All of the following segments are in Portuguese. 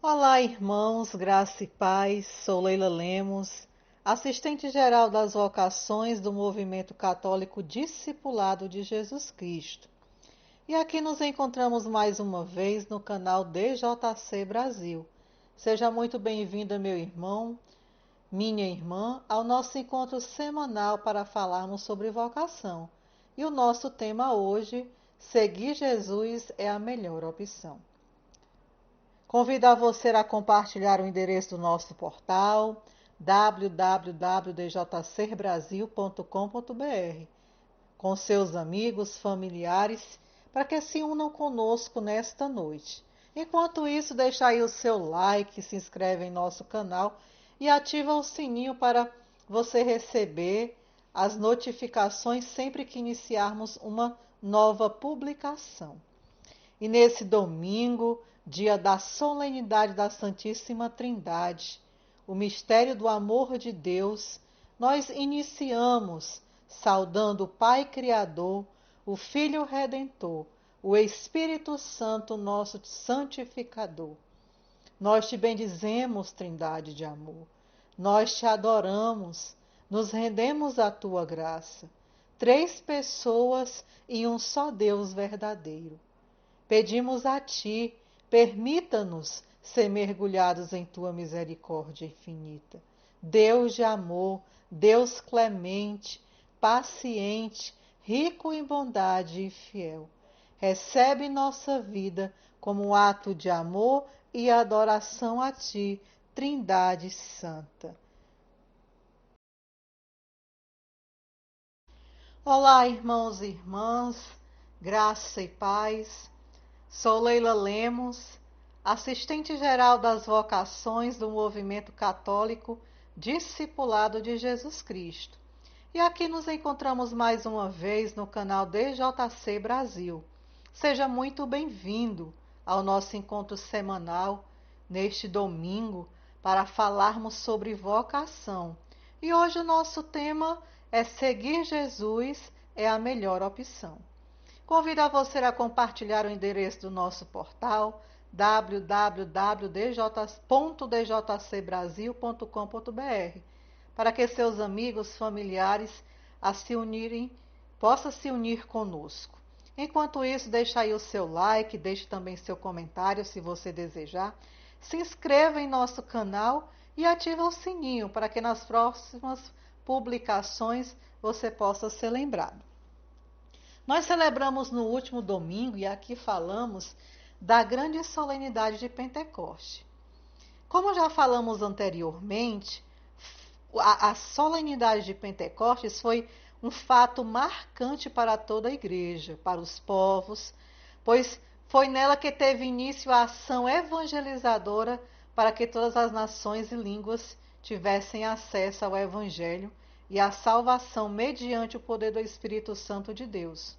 Olá, irmãos, graça e paz. Sou Leila Lemos, assistente geral das vocações do Movimento Católico Discipulado de Jesus Cristo. E aqui nos encontramos mais uma vez no canal DJC Brasil. Seja muito bem-vindo, meu irmão, minha irmã, ao nosso encontro semanal para falarmos sobre vocação. E o nosso tema hoje, seguir Jesus é a melhor opção. Convidar você a compartilhar o endereço do nosso portal www.djcbrasil.com.br com seus amigos, familiares, para que se unam conosco nesta noite. Enquanto isso, deixa aí o seu like, se inscreve em nosso canal e ativa o sininho para você receber as notificações sempre que iniciarmos uma nova publicação. E nesse domingo, dia da solenidade da Santíssima Trindade, o mistério do amor de Deus, nós iniciamos saudando o Pai Criador, o Filho Redentor, o Espírito Santo, nosso santificador. Nós te bendizemos, Trindade de amor. Nós te adoramos, nos rendemos à tua graça. Três pessoas e um só Deus verdadeiro. Pedimos a ti, permita-nos ser mergulhados em tua misericórdia infinita. Deus de amor, Deus clemente, paciente, rico em bondade e fiel. Recebe nossa vida como um ato de amor e adoração a ti, Trindade Santa. Olá, irmãos e irmãs, graça e paz. Sou Leila Lemos, assistente geral das vocações do Movimento Católico Discipulado de Jesus Cristo. E aqui nos encontramos mais uma vez no canal DJC Brasil. Seja muito bem-vindo ao nosso encontro semanal neste domingo para falarmos sobre vocação. E hoje o nosso tema é seguir Jesus é a melhor opção. Convido a você a compartilhar o endereço do nosso portal www.djcbrasil.com.br para que seus amigos, familiares possam se unir conosco. Enquanto isso, deixe aí o seu like, deixe também seu comentário se você desejar. Se inscreva em nosso canal e ative o sininho para que nas próximas publicações você possa ser lembrado. Nós celebramos no último domingo e aqui falamos da grande solenidade de Pentecoste. Como já falamos anteriormente, a solenidade de Pentecostes foi um fato marcante para toda a igreja, para os povos, pois foi nela que teve início a ação evangelizadora para que todas as nações e línguas tivessem acesso ao Evangelho e à salvação mediante o poder do Espírito Santo de Deus.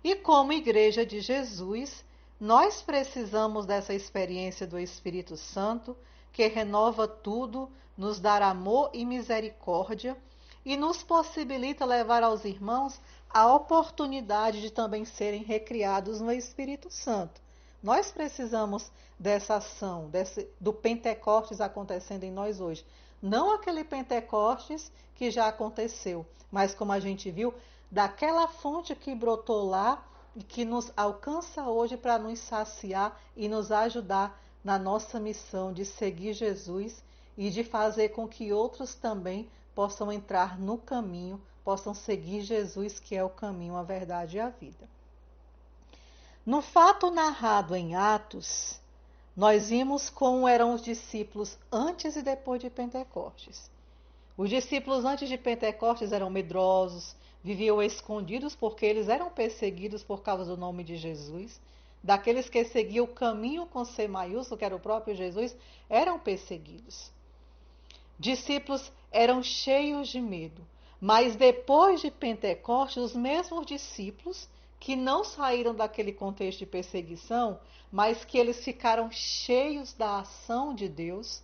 E como Igreja de Jesus, nós precisamos dessa experiência do Espírito Santo, que renova tudo, nos dá amor e misericórdia e nos possibilita levar aos irmãos a oportunidade de também serem recriados no Espírito Santo. Nós precisamos dessa ação, do Pentecostes acontecendo em nós hoje. Não aquele Pentecostes que já aconteceu, mas como a gente viu, daquela fonte que brotou lá e que nos alcança hoje para nos saciar e nos ajudar na nossa missão de seguir Jesus e de fazer com que outros também possam entrar no caminho, possam seguir Jesus, que é o caminho, a verdade e a vida. No fato narrado em Atos, nós vimos como eram os discípulos antes e depois de Pentecostes. Os discípulos antes de Pentecostes eram medrosos, viviam escondidos porque eles eram perseguidos por causa do nome de Jesus. Daqueles que seguiam o caminho com C maiúsculo, que era o próprio Jesus, eram perseguidos. Discípulos eram cheios de medo. Mas depois de Pentecostes, os mesmos discípulos que não saíram daquele contexto de perseguição, mas que eles ficaram cheios da ação de Deus,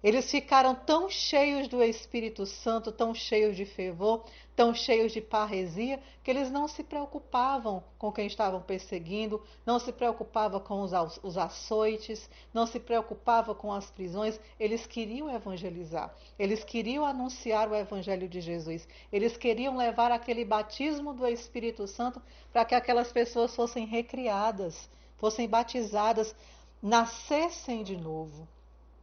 Eles ficaram tão cheios do Espírito Santo, tão cheios de fervor, tão cheios de parresia, que eles não se preocupavam com quem estavam perseguindo, não se preocupavam com os açoites, não se preocupavam com as prisões. Eles queriam evangelizar, eles queriam anunciar o Evangelho de Jesus, eles queriam levar aquele batismo do Espírito Santo para que aquelas pessoas fossem recriadas, fossem batizadas, nascessem de novo,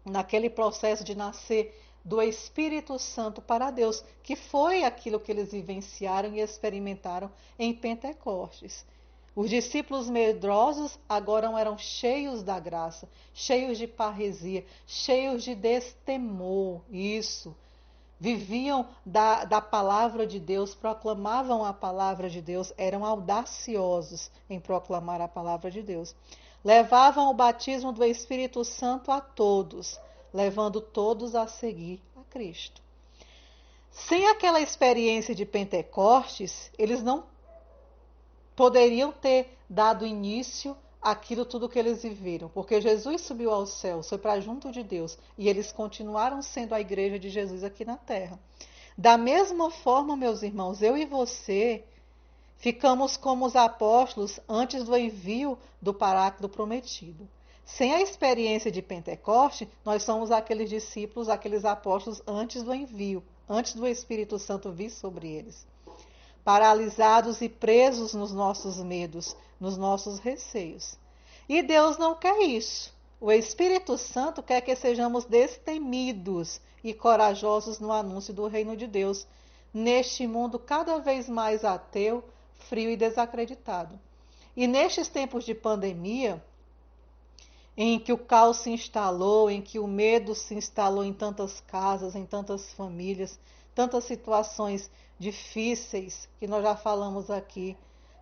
naquele processo de nascer do Espírito Santo para Deus, que foi aquilo que eles vivenciaram e experimentaram em Pentecostes. Os discípulos medrosos agora eram cheios da graça, cheios de parresia, cheios de destemor. Isso. Viviam da palavra de Deus, proclamavam a palavra de Deus, eram audaciosos em proclamar a palavra de Deus. Levavam o batismo do Espírito Santo a todos, levando todos a seguir a Cristo. Sem aquela experiência de Pentecostes, eles não poderiam ter dado início àquilo tudo que eles viveram, porque Jesus subiu aos céus, foi para junto de Deus, e eles continuaram sendo a igreja de Jesus aqui na terra. Da mesma forma, meus irmãos, eu e você ficamos como os apóstolos antes do envio do Paráclito prometido. Sem a experiência de Pentecoste, nós somos aqueles discípulos, aqueles apóstolos antes do envio, antes do Espírito Santo vir sobre eles. Paralisados e presos nos nossos medos, nos nossos receios. E Deus não quer isso. O Espírito Santo quer que sejamos destemidos e corajosos no anúncio do reino de Deus, neste mundo cada vez mais ateu, frio e desacreditado. E nestes tempos de pandemia, em que o caos se instalou, em que o medo se instalou em tantas casas, em tantas famílias, tantas situações difíceis que nós já falamos aqui,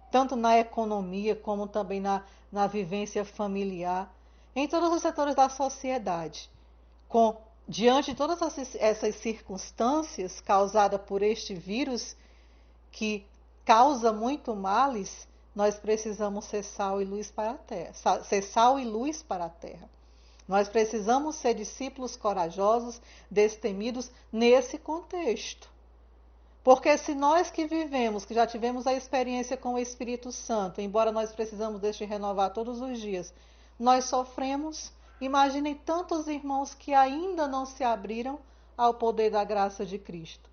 tanto na economia como também na vivência familiar, em todos os setores da sociedade. Diante de todas essas circunstâncias causadas por este vírus, que causa muito males, nós precisamos ser sal e luz para a terra. Ser sal e luz para a terra. Nós precisamos ser discípulos corajosos, destemidos nesse contexto. Porque se nós que vivemos, que já tivemos a experiência com o Espírito Santo, embora nós precisamos deste renovar todos os dias, nós sofremos, imaginem tantos irmãos que ainda não se abriram ao poder da graça de Cristo.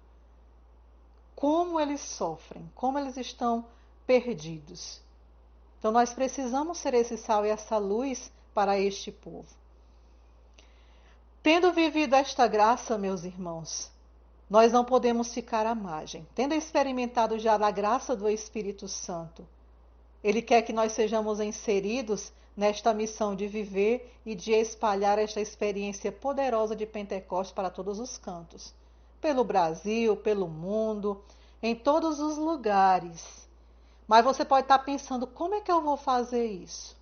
Como eles sofrem, como eles estão perdidos. Então nós precisamos ser esse sal e essa luz para este povo. Tendo vivido esta graça, meus irmãos, nós não podemos ficar à margem. Tendo experimentado já da graça do Espírito Santo, Ele quer que nós sejamos inseridos nesta missão de viver e de espalhar esta experiência poderosa de Pentecostes para todos os cantos. Pelo Brasil, pelo mundo, em todos os lugares. Mas você pode estar pensando, como é que eu vou fazer isso?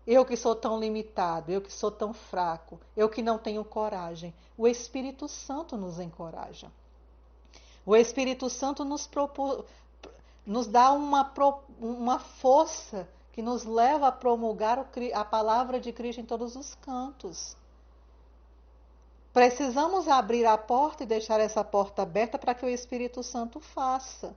Eu que sou tão limitado, eu que sou tão fraco, eu que não tenho coragem. O Espírito Santo nos encoraja. O Espírito Santo nos dá uma força que nos leva a promulgar a palavra de Cristo em todos os cantos. Precisamos abrir a porta e deixar essa porta aberta para que o Espírito Santo faça.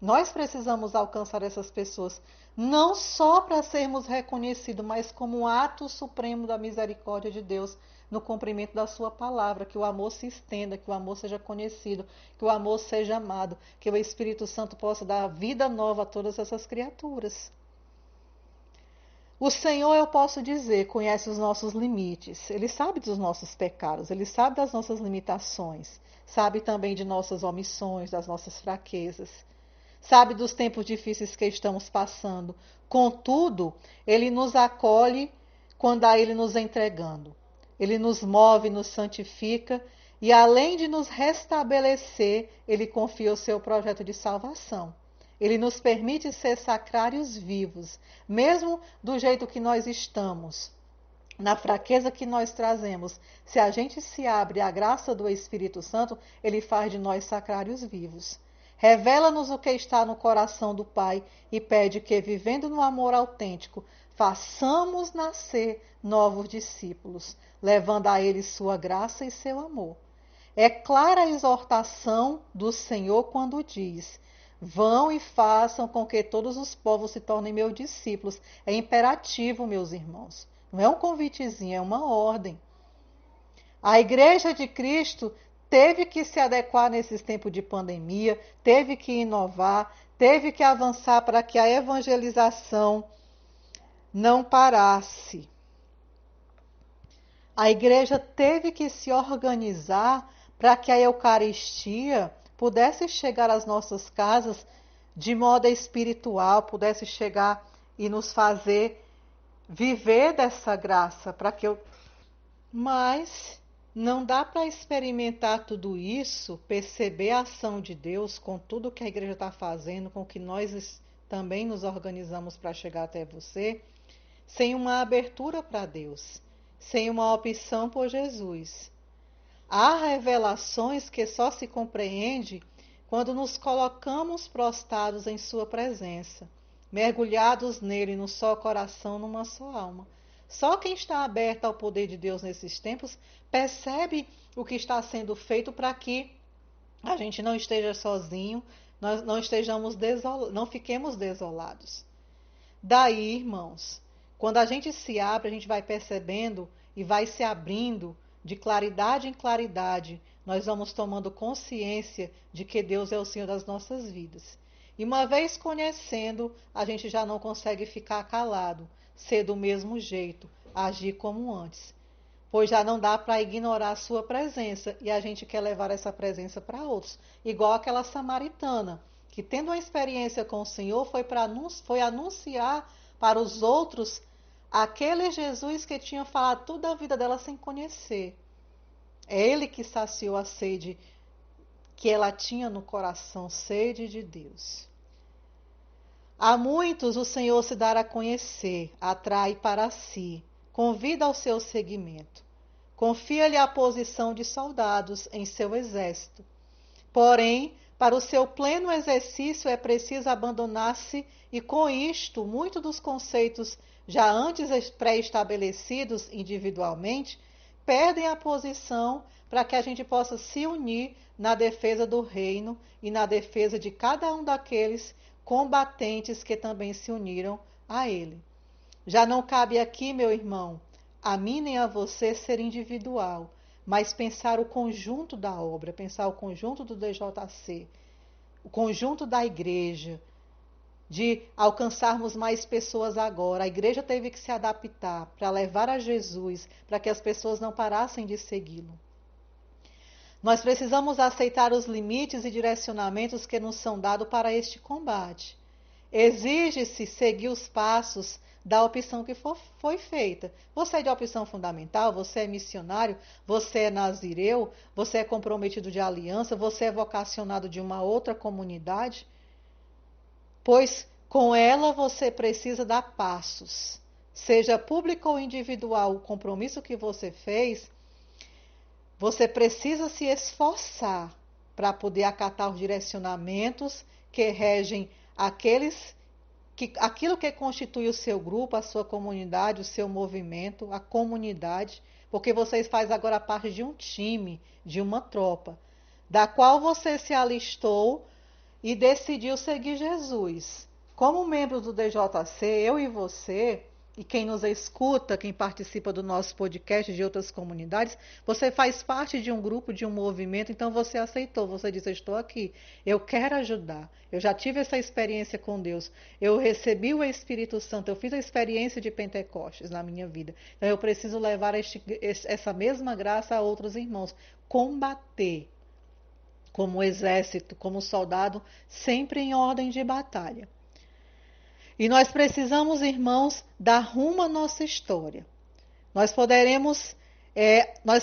Nós precisamos alcançar essas pessoas, não só para sermos reconhecidos, mas como um ato supremo da misericórdia de Deus no cumprimento da sua palavra, que o amor se estenda, que o amor seja conhecido, que o amor seja amado, que o Espírito Santo possa dar vida nova a todas essas criaturas. O Senhor, eu posso dizer, conhece os nossos limites. Ele sabe dos nossos pecados, Ele sabe das nossas limitações, sabe também de nossas omissões, das nossas fraquezas. Sabe dos tempos difíceis que estamos passando. Contudo, Ele nos acolhe quando a Ele nos entregando. Ele nos move, nos santifica e, além de nos restabelecer, Ele confia o seu projeto de salvação. Ele nos permite ser sacrários vivos, mesmo do jeito que nós estamos, na fraqueza que nós trazemos. Se a gente se abre à graça do Espírito Santo, Ele faz de nós sacrários vivos. Revela-nos o que está no coração do Pai e pede que, vivendo no amor autêntico, Façamos nascer novos discípulos, levando a eles sua graça e seu amor. É clara a exortação do Senhor quando diz: vão e façam com que todos os povos se tornem meus discípulos. É imperativo, meus irmãos. Não é um convitezinho, é uma ordem. A Igreja de Cristo teve que se adequar nesses tempos de pandemia, teve que inovar, teve que avançar para que a evangelização não parasse. A igreja teve que se organizar para que a Eucaristia pudesse chegar às nossas casas de modo espiritual, pudesse chegar e nos fazer viver dessa graça, para que eu... Mas não dá para experimentar tudo isso, perceber a ação de Deus com tudo que a igreja está fazendo, com que nós também nos organizamos para chegar até você, sem uma abertura para Deus, sem uma opção por Jesus. Há revelações que só se compreende quando nos colocamos prostrados em sua presença, mergulhados nele, num só coração, numa só alma. Só quem está aberto ao poder de Deus nesses tempos percebe o que está sendo feito para que a gente não esteja sozinho, nós não fiquemos desolados. Daí, irmãos, quando a gente se abre, a gente vai percebendo e vai se abrindo de claridade em claridade. Nós vamos tomando consciência de que Deus é o Senhor das nossas vidas. E uma vez conhecendo, a gente já não consegue ficar calado, ser do mesmo jeito, agir como antes. Pois já não dá para ignorar a sua presença e a gente quer levar essa presença para outros. Igual aquela samaritana, que tendo uma experiência com o Senhor, foi anunciar para os outros aquele Jesus que tinha falado toda a vida dela sem conhecer. É ele que saciou a sede que ela tinha no coração, sede de Deus. A muitos o Senhor se dará a conhecer, atrai para si, convida ao seu seguimento. Confia-lhe a posição de soldados em seu exército. Porém, para o seu pleno exercício é preciso abandonar-se e com isto, muitos dos conceitos já antes pré-estabelecidos individualmente perdem a posição para que a gente possa se unir na defesa do reino e na defesa de cada um daqueles combatentes que também se uniram a ele. Já não cabe aqui, meu irmão, a mim nem a você ser individual, mas pensar o conjunto da obra, pensar o conjunto do DJC, o conjunto da igreja, de alcançarmos mais pessoas agora. A igreja teve que se adaptar para levar a Jesus, para que as pessoas não parassem de segui-lo. Nós precisamos aceitar os limites e direcionamentos que nos são dados para este combate. Exige-se seguir os passos da opção que foi feita. Você é de opção fundamental, você é missionário, você é nazireu, você é comprometido de aliança, você é vocacionado de uma outra comunidade, pois com ela você precisa dar passos. Seja público ou individual, o compromisso que você fez, você precisa se esforçar para poder acatar os direcionamentos que regem aquilo que constitui o seu grupo, a sua comunidade, o seu movimento, a comunidade, porque vocês fazem agora parte de um time, de uma tropa, da qual você se alistou e decidiu seguir Jesus. Como membro do DJC, eu e você, e quem nos escuta, quem participa do nosso podcast de outras comunidades, você faz parte de um grupo, de um movimento, então você aceitou, você disse, eu estou aqui, eu quero ajudar, eu já tive essa experiência com Deus, eu recebi o Espírito Santo, eu fiz a experiência de Pentecostes na minha vida, então eu preciso levar essa mesma graça a outros irmãos, combater como exército, como soldado, sempre em ordem de batalha. E nós precisamos, irmãos, dar rumo à nossa história. Nós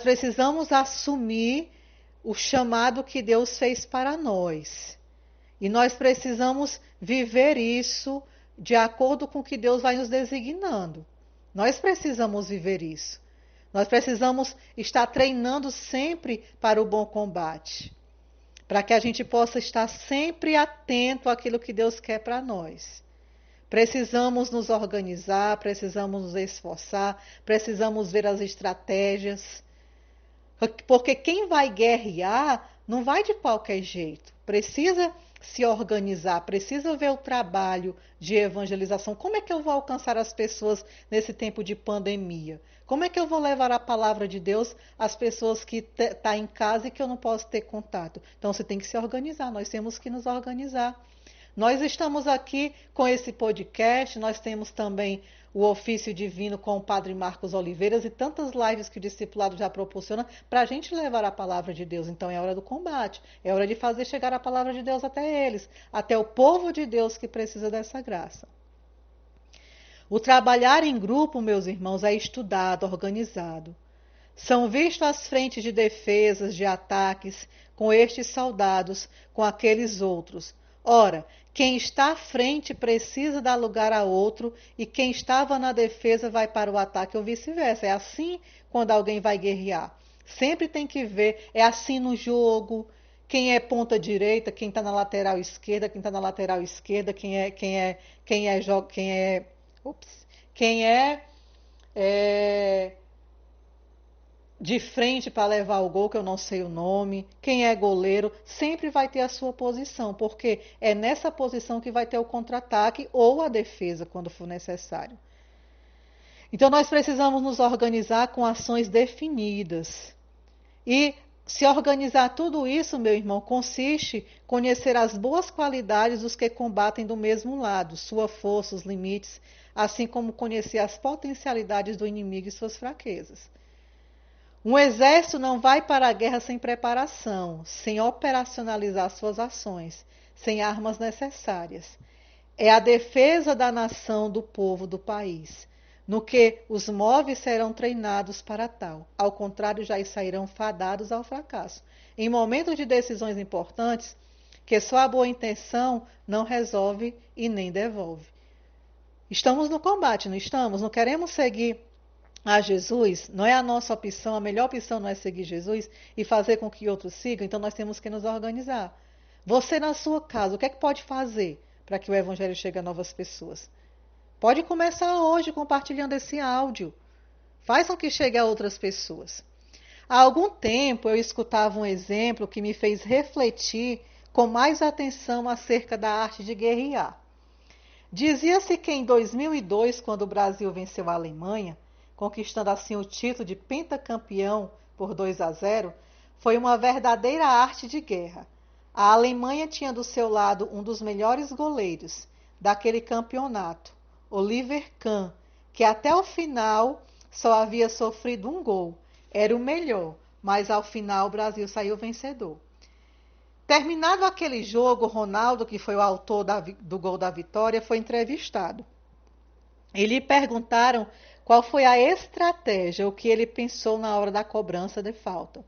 precisamos assumir o chamado que Deus fez para nós. E nós precisamos viver isso de acordo com o que Deus vai nos designando. Nós precisamos viver isso. Nós precisamos estar treinando sempre para o bom combate, para que a gente possa estar sempre atento àquilo que Deus quer para nós. Precisamos nos organizar, precisamos nos esforçar, precisamos ver as estratégias. Porque quem vai guerrear não vai de qualquer jeito. Precisa se organizar, precisa ver o trabalho de evangelização. Como é que eu vou alcançar as pessoas nesse tempo de pandemia? Como é que eu vou levar a palavra de Deus às pessoas que estão em casa e que eu não posso ter contato? Então você tem que se organizar, nós temos que nos organizar. Nós estamos aqui com esse podcast, nós temos também o ofício divino com o Padre Marcos Oliveiras e tantas lives que o discipulado já proporciona para a gente levar a palavra de Deus. Então é hora do combate, é hora de fazer chegar a palavra de Deus até eles, até o povo de Deus que precisa dessa graça. O trabalhar em grupo, meus irmãos, é estudado, organizado. São vistos as frentes de defesas, de ataques, com estes soldados, com aqueles outros. Ora, quem está à frente precisa dar lugar a outro e quem estava na defesa vai para o ataque ou vice-versa. É assim quando alguém vai guerrear. Sempre tem que ver, é assim no jogo, quem é ponta direita, quem está na lateral esquerda, quem está na lateral esquerda, quem é de frente para levar o gol, que eu não sei o nome, quem é goleiro, sempre vai ter a sua posição, porque é nessa posição que vai ter o contra-ataque ou a defesa, quando for necessário. Então nós precisamos nos organizar com ações definidas. E se organizar tudo isso, meu irmão, consiste em conhecer as boas qualidades dos que combatem do mesmo lado, sua força, os limites, assim como conhecer as potencialidades do inimigo e suas fraquezas. Um exército não vai para a guerra sem preparação, sem operacionalizar suas ações, sem armas necessárias. É a defesa da nação, do povo, do país. No que os móveis serão treinados para tal. Ao contrário, já sairão fadados ao fracasso. Em momentos de decisões importantes, que só a boa intenção não resolve e nem devolve. Estamos no combate, não estamos? Não queremos seguir a Jesus, não é a nossa opção, a melhor opção não é seguir Jesus e fazer com que outros sigam, então nós temos que nos organizar. Você na sua casa, o que é que pode fazer para que o evangelho chegue a novas pessoas? Pode começar hoje compartilhando esse áudio. Faz com que chegue a outras pessoas. Há algum tempo eu escutava um exemplo que me fez refletir com mais atenção acerca da arte de guerrear. Dizia-se que em 2002, quando o Brasil venceu a Alemanha, conquistando assim o título de pentacampeão por 2-0, foi uma verdadeira arte de guerra. A Alemanha tinha do seu lado um dos melhores goleiros daquele campeonato, Oliver Kahn, que até o final só havia sofrido um gol. Era o melhor, mas ao final o Brasil saiu vencedor. Terminado aquele jogo, Ronaldo, que foi o autor do gol da vitória, foi entrevistado. E lhe perguntaram qual foi a estratégia, o que ele pensou na hora da cobrança de falta.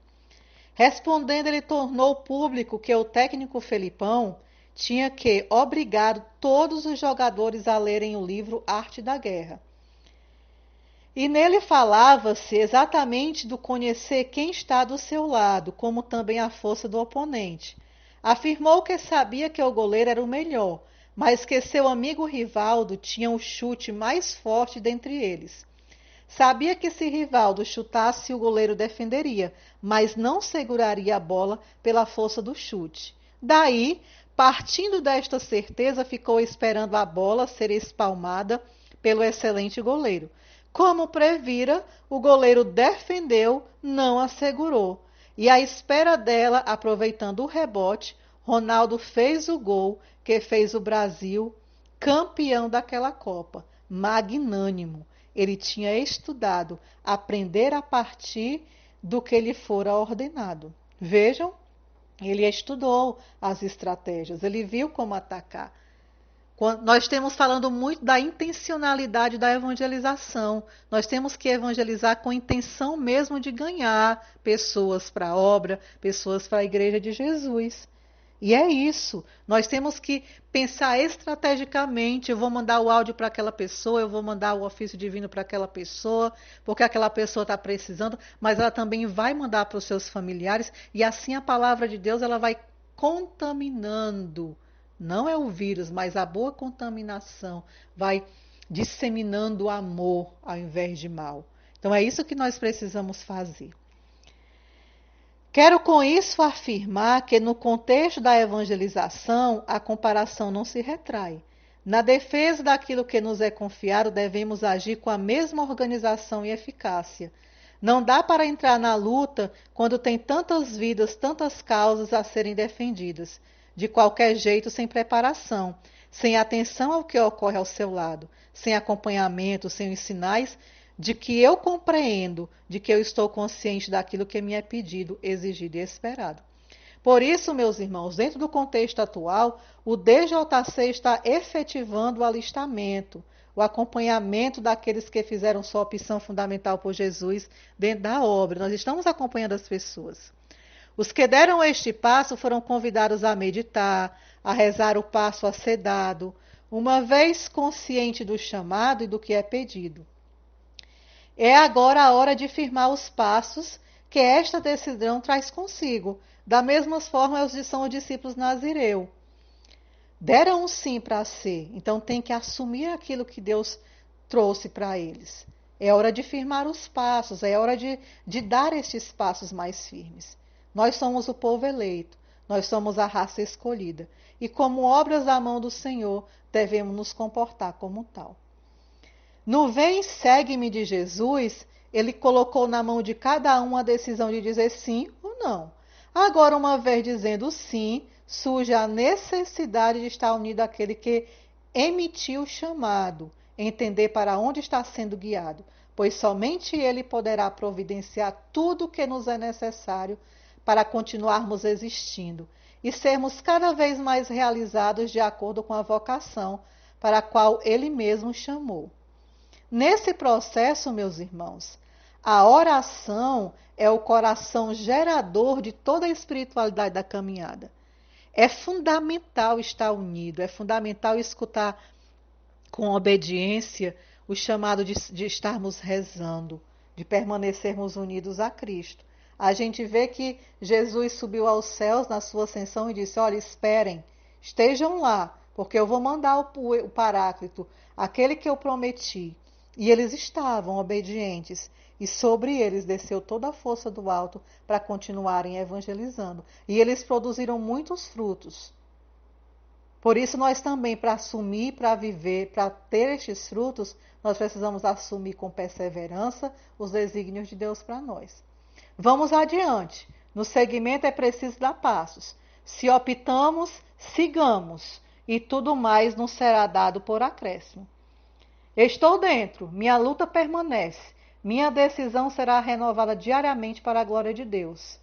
Respondendo, ele tornou público que o técnico Felipão tinha que obrigar todos os jogadores a lerem o livro Arte da Guerra. E nele falava-se exatamente do conhecer quem está do seu lado, como também a força do oponente. Afirmou que sabia que o goleiro era o melhor, mas que seu amigo Rivaldo tinha o chute mais forte dentre eles. Sabia que se Rivaldo chutasse, o goleiro defenderia, mas não seguraria a bola pela força do chute. Daí, partindo desta certeza, ficou esperando a bola ser espalmada pelo excelente goleiro. Como previra, o goleiro defendeu, não a segurou. E à espera dela, aproveitando o rebote, Ronaldo fez o gol que fez o Brasil campeão daquela Copa. Magnânimo. Ele tinha estudado, aprender a partir do que lhe fora ordenado. Vejam, ele estudou as estratégias, ele viu como atacar. Nós temos falando muito da intencionalidade da evangelização. Nós temos que evangelizar com intenção mesmo de ganhar pessoas para a obra, pessoas para a igreja de Jesus. E é isso. Nós temos que pensar estrategicamente. Eu vou mandar o áudio para aquela pessoa, eu vou mandar o ofício divino para aquela pessoa, porque aquela pessoa está precisando, mas ela também vai mandar para os seus familiares, e assim a palavra de Deus ela vai contaminando não é o vírus, mas a boa contaminação vai disseminando amor ao invés de mal. Então é isso que nós precisamos fazer. Quero com isso afirmar que no contexto da evangelização, a comparação não se retrai. Na defesa daquilo que nos é confiado, devemos agir com a mesma organização e eficácia. Não dá para entrar na luta quando tem tantas vidas, tantas causas a serem defendidas, de qualquer jeito, sem preparação, sem atenção ao que ocorre ao seu lado, sem acompanhamento, sem os sinais de que eu compreendo, de que eu estou consciente daquilo que me é pedido, exigido e esperado. Por isso, meus irmãos, dentro do contexto atual, o DJC está efetivando o alistamento, o acompanhamento daqueles que fizeram sua opção fundamental por Jesus dentro da obra. Nós estamos acompanhando as pessoas. Os que deram este passo foram convidados a meditar, a rezar o passo a ser dado, uma vez consciente do chamado e do que é pedido. É agora a hora de firmar os passos que esta decisão traz consigo. Da mesma forma, são os discípulos Nazireu. Deram um sim para ser, então tem que assumir aquilo que Deus trouxe para eles. É hora de firmar os passos, é hora de dar estes passos mais firmes. Nós somos o povo eleito, nós somos a raça escolhida. E como obras da mão do Senhor, devemos nos comportar como tal. No vem, segue-me de Jesus, ele colocou na mão de cada um a decisão de dizer sim ou não. Agora, uma vez dizendo sim, surge a necessidade de estar unido àquele que emitiu o chamado, entender para onde está sendo guiado, pois somente ele poderá providenciar tudo o que nos é necessário para continuarmos existindo e sermos cada vez mais realizados de acordo com a vocação para a qual ele mesmo chamou. Nesse processo, meus irmãos, a oração é o coração gerador de toda a espiritualidade da caminhada. É fundamental estar unido, é fundamental escutar com obediência o chamado de estarmos rezando, de permanecermos unidos a Cristo. A gente vê que Jesus subiu aos céus na sua ascensão e disse: olha, esperem, estejam lá, porque eu vou mandar o Paráclito, aquele que eu prometi. E eles estavam obedientes, e sobre eles desceu toda a força do alto para continuarem evangelizando. E eles produziram muitos frutos. Por isso, nós também, para assumir, para viver, para ter estes frutos, nós precisamos assumir com perseverança os desígnios de Deus para nós. Vamos adiante. No segmento é preciso dar passos. Se optamos, sigamos, e tudo mais nos será dado por acréscimo. Estou dentro, minha luta permanece, minha decisão será renovada diariamente para a glória de Deus.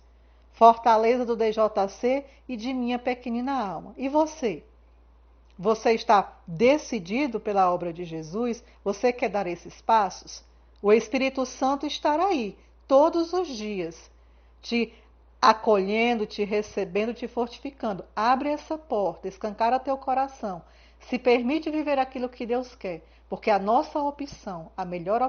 Fortaleza do DJC e de minha pequenina alma. E você? Você está decidido pela obra de Jesus? Você quer dar esses passos? O Espírito Santo estará aí, todos os dias, te acolhendo, te recebendo, te fortificando. Abre essa porta, escancara teu coração. Se permite viver aquilo que Deus quer, porque a nossa opção, a melhor opção,